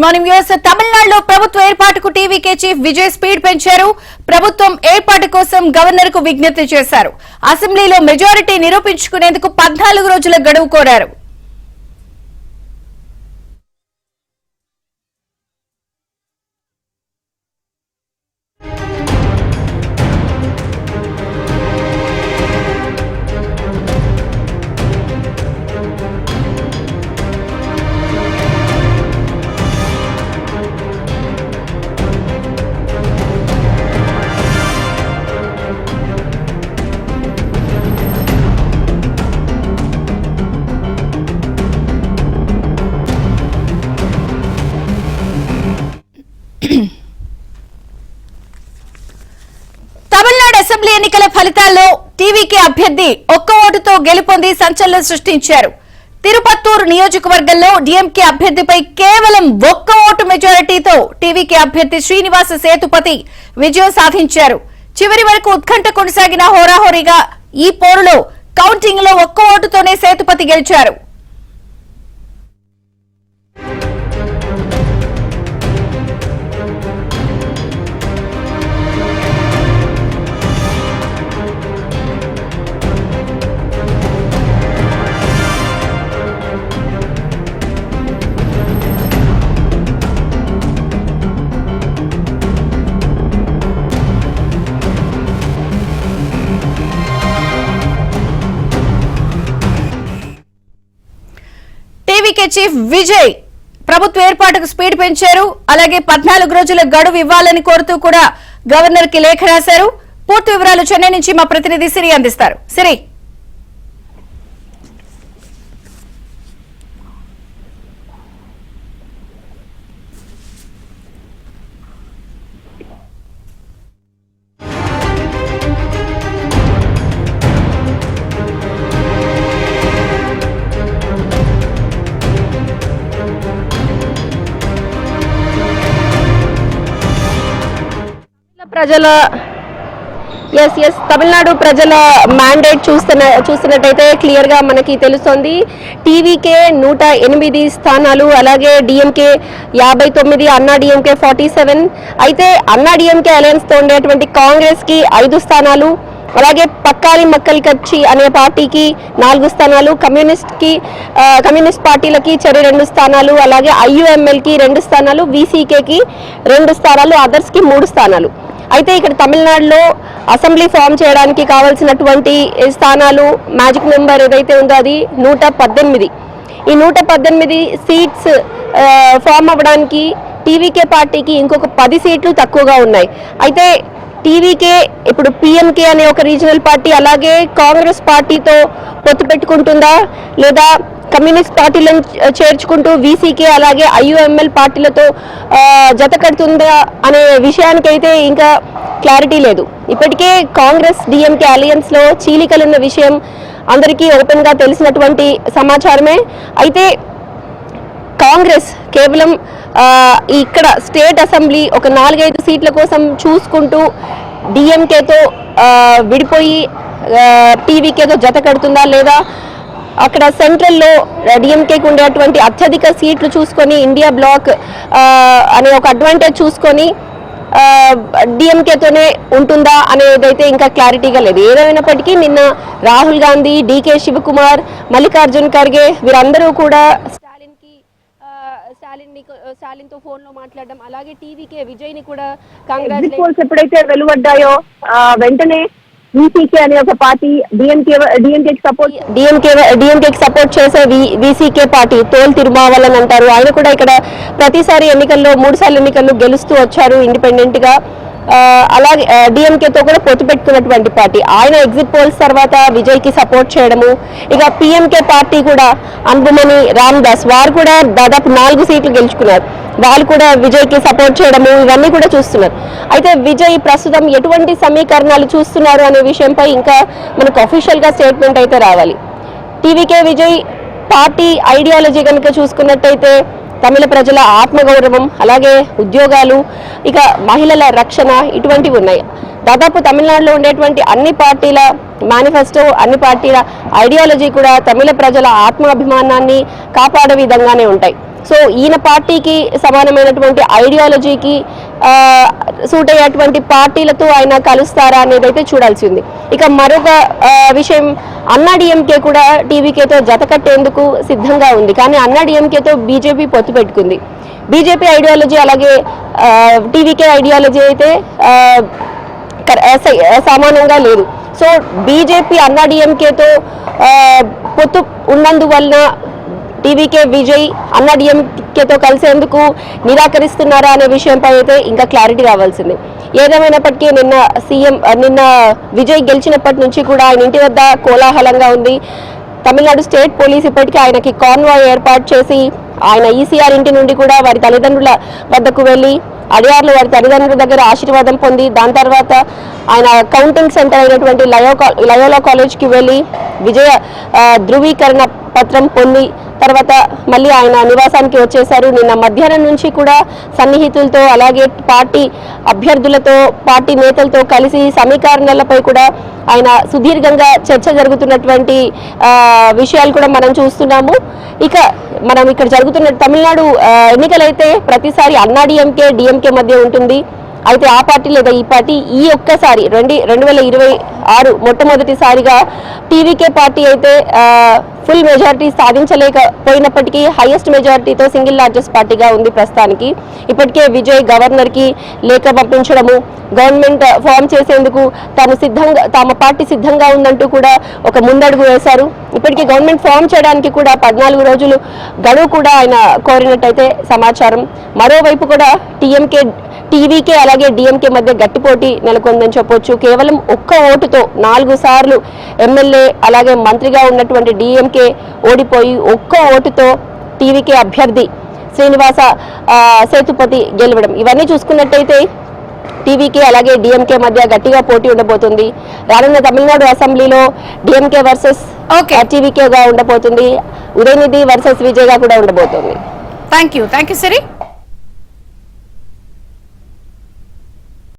Morning viewers, తమిళనాడులో ప్రభుత్వ ఏర్పాటుకు టీవీకే చీఫ్ విజయ్ స్పీడ్ పెంచారు. ప్రభుత్వం ఏర్పాటు కోసం గవర్నర్ కు విజ్ఞప్తి చేశారు. అసెంబ్లీలో మెజారిటీ నిరూపించుకునేందుకు 14 రోజుల గడువు కోరారు. తమిళనాడు అసెంబ్లీ ఎన్నికల ఫలితాల్లో టీవీకే అభ్యర్థి ఒక్క ఓటుతో గెలుపొంది సంచలనం సృష్టించారు. తిరుపత్తూరు నియోజకవర్గంలో డీఎంకే అభ్యర్థిపై కేవలం ఒక్క ఓటు మెజారిటీతో టీవీకే అభ్యర్థి శ్రీనివాస సేతుపతి విజయం సాధించారు. చివరి వరకు ఉత్కంఠ కొనసాగిన హోరాహోరీగా ఈ పోరులో కౌంటింగ్ లో ఒక్క ఓటుతోనే సేతుపతి గెలిచారు. టీవీకే చీఫ్ విజయ్ ప్రభుత్వ ఏర్పాటుకు స్పీడ్ పెంచారు. అలాగే 14 రోజుల గడువు ఇవ్వాలని కోరుతూ కూడా గవర్నర్ కి లేఖ రాశారు. పూర్తి వివరాలు చెన్నై నుంచి మా ప్రతినిధి సిరి అందిస్తారు. సిరి, ప్రజల తమిళనాడు ప్రజల మ్యాండేట్ చూస్తున్నట్టయితే క్లియర్ గా మనకి తెలుస్తోంది. టీవీకే 108 స్థానాలు, అలాగే డిఎంకే 59, అన్నా డిఎంకే 47. అయితే అన్నా డిఎంకే అలయన్స్ తో ఉండేటువంటి కాంగ్రెస్ కి 5 స్థానాలు, అలాగే పక్కాలి మక్కల్ కచ్చి అనే పార్టీకి 4 స్థానాలు, కమ్యూనిస్ట్ పార్టీలకి చెరి 2 స్థానాలు, అలాగే ఐయుఎంఎల్ కి 2 స్థానాలు, వీసీకేకి 2 స్థానాలు, అదర్స్ కి 3 స్థానాలు. అయితే ఇక్కడ తమిళనాడులో అసెంబ్లీ ఫామ్ చేయడానికి కావాల్సినటువంటి స్థానాలు మ్యాజిక్ నెంబర్ ఏదైతే ఉందో అది 118. ఈ 118 సీట్స్ ఫామ్ అవ్వడానికి టీవీకే పార్టీకి ఇంకొక 10 సీట్లు తక్కువగా ఉన్నాయి. అయితే టీవీకే ఇప్పుడు పిఎంకే అనే ఒక రీజనల్ పార్టీ అలాగే కాంగ్రెస్ పార్టీతో పొత్తు పెట్టుకుంటుందా, లేదా కమ్యూనిస్ట్ పార్టీలను చేర్చుకుంటూ వీసీకే అలాగే ఐయుఎంఎల్ పార్టీలతో జత కడుతుందా అనే విషయానికైతే ఇంకా క్లారిటీ లేదు. ఇప్పటికే కాంగ్రెస్ డిఎంకే అలయన్స్ లో చీలికలున్న విషయం అందరికీ ఓపెన్ గా తెలిసినటువంటి సమాచారమే. అయితే కాంగ్రెస్ కేవలం ఇక్కడ స్టేట్ అసెంబ్లీ ఒక 4-5 సీట్ల కోసం చూసుకుంటూ డిఎంకేతో విడిపోయి టీవీకేతో జత కడుతుందా, లేదా అక్కడ సెంట్రల్లో డిఎంకేకి ఉండేటువంటి అత్యధిక సీట్లు చూసుకొని ఇండియా బ్లాక్ అనే ఒక అడ్వాంటేజ్ చూసుకొని డిఎంకేతోనే ఉంటుందా అనేదైతే ఇంకా క్లారిటీగా లేదు. ఏదైనప్పటికీ నిన్న రాహుల్ గాంధీ, డికే శివకుమార్, మల్లికార్జున్ ఖర్గే వీరందరూ కూడా స్టాలిన్తో ఫోన్ లో మాట్లాడడం, అలాగే టీవీకే విజయ్ ని కూడా కాంగ్రెస్ ఎప్పుడైతే వెలువడ్డాయో వెంటనే వీసీకే అనే ఒక పార్టీ డిఎంకేకి సపోర్ట్ చేసే వీసీకే పార్టీ తోల్ తిరుమావలన్ అంటారు. ఆయన కూడా ఇక్కడ ప్రతిసారి ఎన్నికల్లో 3 సార్లు ఎన్నికల్లో గెలుస్తూ వచ్చారు ఇండిపెండెంట్ గా. అలాగే డిఎంకేతో కూడా పొత్తు పెట్టుకున్నటువంటి పార్టీ. ఆయన ఎగ్జిట్ పోల్స్ తర్వాత విజయ్ కి సపోర్ట్ చేయడము, ఇక పిఎంకే పార్టీ కూడా అన్బుమణి రామదాస్ వారు కూడా దాదాపు 4 సీట్లు గెలుచుకున్నారు. వాళ్ళు కూడా విజయ్ కి సపోర్ట్ చేయడము ఇవన్నీ కూడా చూస్తున్నారు. అయితే విజయ్ ప్రస్తుతం ఎటువంటి సమీకరణాలు చూస్తున్నారు అనే విషయంపై ఇంకా మనకు అఫీషియల్ గా స్టేట్మెంట్ అయితే రావాలి. టీవీకే విజయ్ పార్టీ ఐడియాలజీ కనుక చూసుకున్నట్టయితే తమిళ ప్రజల ఆత్మగౌరవం, అలాగే ఉద్యోగాలు, ఇక మహిళల రక్షణ ఇటువంటివి ఉన్నాయి. దాదాపు తమిళనాడులో ఉండేటువంటి అన్ని పార్టీల మేనిఫెస్టో, అన్ని పార్టీల ఐడియాలజీ కూడా తమిళ ప్రజల ఆత్మాభిమానాన్ని కాపాడే విధంగానే ఉంటాయి. సో ఈయన పార్టీకి సమానమైనటువంటి ఐడియాలజీకి సూట్ అయ్యేటువంటి పార్టీలతో ఆయన కలుస్తారా అనేది అయితే చూడాల్సి ఉంది. ఇక మరొక విషయం, అన్నాడీఎంకే కూడా టీవీకేతో జత కట్టేందుకు సిద్ధంగా ఉంది. కానీ అన్నాడీఎంకేతో బీజేపీ పొత్తు పెట్టుకుంది. బీజేపీ ఐడియాలజీ అలాగే టీవీకే ఐడియాలజీ అయితే సమానంగా లేదు. సో బీజేపీ అన్నాడీఎంకేతో పొత్తు ఉన్నందువలన టీవీకే విజయ్ అన్నాడీఎంకేతో కలిసేందుకు నిరాకరిస్తున్నారా అనే విషయంపై అయితే ఇంకా క్లారిటీ రావాల్సింది. ఏదేమైనప్పటికీ నిన్న విజయ్ గెలిచినప్పటి నుంచి కూడా ఆయన ఇంటి వద్ద కోలాహలంగా ఉంది. తమిళనాడు స్టేట్ పోలీస్ ఇప్పటికీ ఆయనకి కాన్వాయ్ ఏర్పాటు చేసి ఆయన ఈసీఆర్ ఇంటి నుండి కూడా వారి తల్లిదండ్రుల వద్దకు వెళ్ళి అడియార్లు వారి తల్లిదండ్రుల దగ్గర ఆశీర్వాదం పొంది దాని తర్వాత ఆయన కౌంటింగ్ సెంటర్ అయినటువంటి లయోలా కాలేజ్కి వెళ్ళి విజయ ధృవీకరణ పత్రం పొంది తర్వాత మళ్ళీ ఆయన నివాసానికి వచ్చేశారు. నిన్న మధ్యాహ్నం నుంచి కూడా సన్నిహితులతో అలాగే పార్టీ అభ్యర్థులతో పార్టీ నేతలతో కలిసి సమీకరణలపై కూడా ఆయన సుదీర్ఘంగా చర్చ జరుగుతున్నటువంటి విషయాలు కూడా మనం చూస్తున్నాము. ఇక మనం ఇక్కడ జరుగుతున్న తమిళనాడు ఎన్నికలైతే ప్రతిసారి అన్నాడీఎంకే డిఎంకే మధ్య ఉంటుంది. అయితే ఆ పార్టీ లేదా ఈ పార్టీ ఈ ఒక్కసారి 2026 మొట్టమొదటిసారిగా టీవీకే పార్టీ అయితే ఫుల్ మెజారిటీ సాధించలేకపోయినప్పటికీ హైయెస్ట్ మెజారిటీతో సింగిల్ లార్జెస్ట్ పార్టీగా ఉంది ప్రస్తుతానికి. ఇప్పటికే విజయ్ గవర్నర్కి లేఖ పంపించడము, గవర్నమెంట్ ఫామ్ చేసేందుకు తమ పార్టీ సిద్ధంగా ఉందంటూ కూడా ఒక ముందడుగు వేశారు. ఇప్పటికీ గవర్నమెంట్ ఫామ్ చేయడానికి కూడా 14 రోజులు గడువు కూడా ఆయన కోరినట్టయితే సమాచారం. మరోవైపు కూడా టీవీకే అలాగే డిఎంకే మధ్య గట్టి పోటీ నెలకొందని చెప్పొచ్చు. కేవలం ఒక్క ఓటుతో 4 సార్లు ఎమ్మెల్యే అలాగే మంత్రిగా ఉన్నటువంటి డిఎంకే ఓడిపోయి ఒక్క ఓటుతో టీవీకే అభ్యర్థి శ్రీనివాస సేతుపతి గెలవడం, ఇవన్నీ చూసుకున్నట్టయితే టీవీకే అలాగే డిఎంకే మధ్య గట్టిగా పోటీ ఉండబోతుంది. రానున్న తమిళనాడు అసెంబ్లీలో డిఎంకే వర్సెస్ టీవీకేగా ఉండబోతుంది. ఉదయనిధి వర్సెస్ విజయ్గా కూడా ఉండబోతుంది. Thank you Siri.